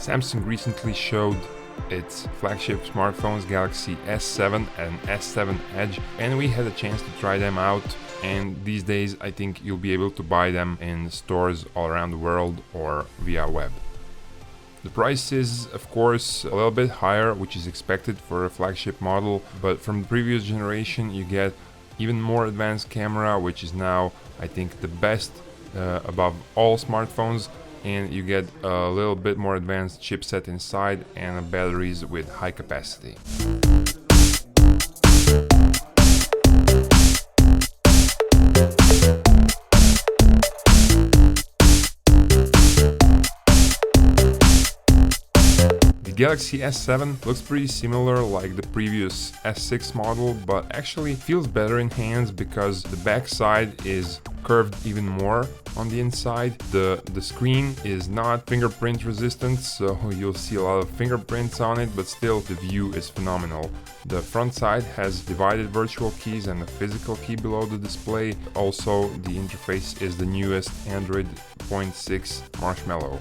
Samsung recently showed its flagship smartphones, Galaxy S7 and S7 Edge, and we had a chance to try them out. And these days I think you'll be able to buy them in stores all around the world or via web. The price is of course a little bit higher, which is expected for a flagship model, but from the previous generation you get even more advanced camera, which is now I think the best above all smartphones, and you get a little bit more advanced chipset inside and batteries with high capacity. The Galaxy S7 looks pretty similar like the previous S6 model, but actually feels better in hands because the back side is curved even more on the inside. The screen is not fingerprint resistant, so you'll see a lot of fingerprints on it, but still the view is phenomenal. The front side has divided virtual keys and a physical key below the display. Also, the interface is the newest Android 0.6 Marshmallow.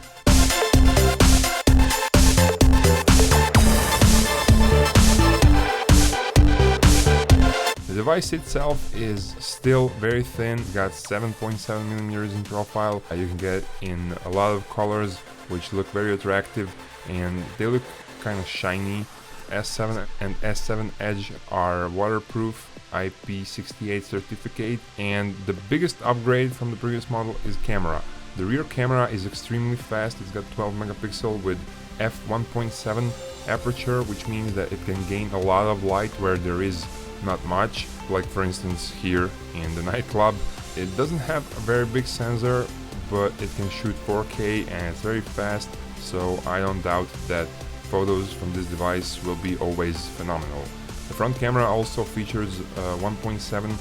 The device itself is still very thin. It's got 7.7mm in profile. You can get it in a lot of colors which look very attractive, and they look kind of shiny. S7 and S7 Edge are waterproof, IP68 certificate, and the biggest upgrade from the previous model is camera. The rear camera is extremely fast. It's got 12 megapixel with f1.7 aperture, which means that it can gain a lot of light where there is not much, like for instance here in the nightclub. It doesn't have a very big sensor, but it can shoot 4K and it's very fast, so I don't doubt that photos from this device will be always phenomenal. The front camera also features 1.7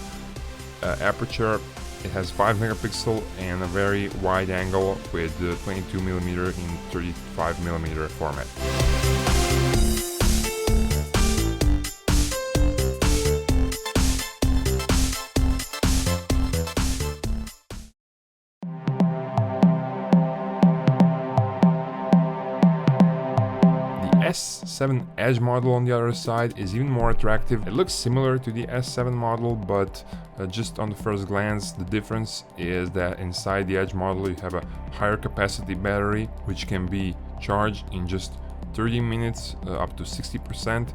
aperture. It has 5 megapixel and a very wide angle with 22mm in 35mm format. S7 Edge model on the other side is even more attractive. It looks similar to the S7 model, but just on the first glance the difference is that inside the Edge model you have a higher capacity battery which can be charged in just 30 minutes up to 60%,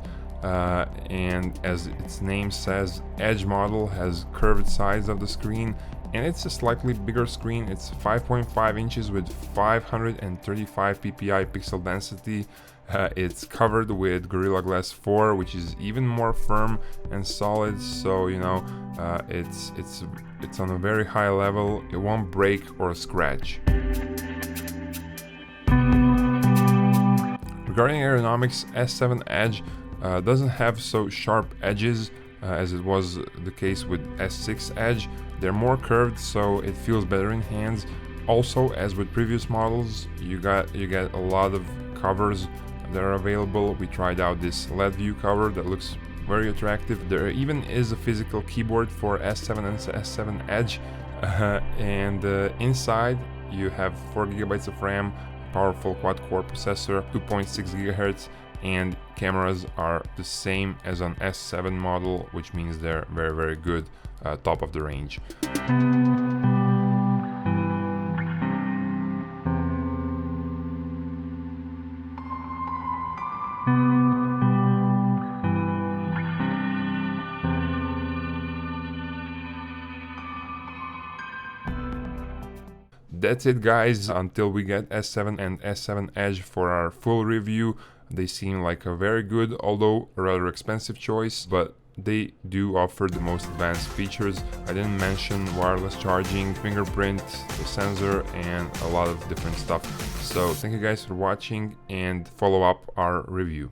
and as its name says, Edge model has curved sides of the screen, and it's a slightly bigger screen. It's 5.5 inches with 535 ppi pixel density. It's covered with Gorilla Glass 4, which is even more firm and solid, so you know it's on a very high level. It won't break or scratch. Regarding ergonomics, S7 Edge doesn't have so sharp edges as it was the case with S6 Edge. They're more curved, so it feels better in hands. Also, as with previous models, you get a lot of covers that are available. We tried out this LED view cover that looks very attractive. There even is a physical keyboard for S7 and S7 Edge, and inside you have 4 GB of RAM, powerful quad-core processor, 2.6 GHz, and cameras are the same as on S7 model, which means they're very good, top of the range. That's it guys, until we get S7 and S7 Edge for our full review. They seem like a very good, although a rather expensive choice, but they do offer the most advanced features. I didn't mention wireless charging, fingerprint, the sensor, and a lot of different stuff. So thank you guys for watching, and follow up our review.